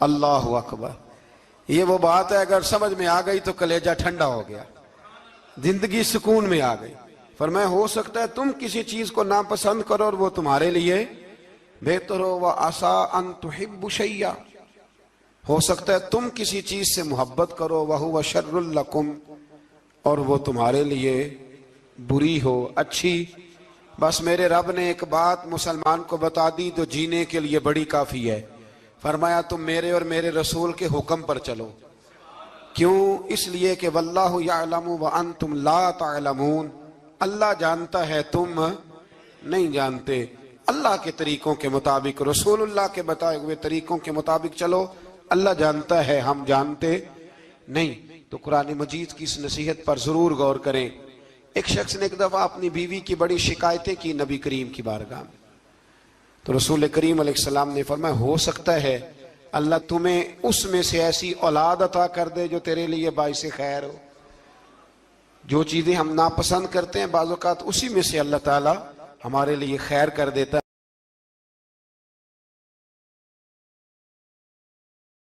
اللہ اکبر، یہ وہ بات ہے اگر سمجھ میں آ گئی تو کلیجہ ٹھنڈا ہو گیا، زندگی سکون میں آ گئی۔ فرمایا ہو سکتا ہے تم کسی چیز کو ناپسند کرو اور وہ تمہارے لیے بہتر ہو۔ وَعَسَىٰ أَن تُحِبُّوا شَيْئًا، ہو سکتا ہے تم کسی چیز سے محبت کرو، وَهُوَ شَرٌّ لَكُمْ، اور وہ تمہارے لیے بری ہو، اچھی۔ بس میرے رب نے ایک بات مسلمان کو بتا دی تو جینے کے لیے بڑی کافی ہے۔ فرمایا تم میرے اور میرے رسول کے حکم پر چلو۔ کیوں؟ اس لیے کہ واللہ یعلم وانتم لا تعلمون، اللہ جانتا ہے تم نہیں جانتے۔ اللہ کے طریقوں کے مطابق، رسول اللہ کے بتائے ہوئے طریقوں کے مطابق چلو، اللہ جانتا ہے ہم جانتے نہیں۔ تو قرآن مجید کی اس نصیحت پر ضرور غور کریں۔ ایک شخص نے ایک دفعہ اپنی بیوی کی بڑی شکایتیں کی نبی کریم کی بارگاہ میں، تو رسول کریم علیہ السلام نے فرمایا ہو سکتا ہے اللہ تمہیں اس میں سے ایسی اولاد عطا کر دے جو تیرے لیے باعث خیر ہو۔ جو چیزیں ہم ناپسند کرتے ہیں بعض اوقات اسی میں سے اللہ تعالی ہمارے لیے خیر کر دیتا ہے۔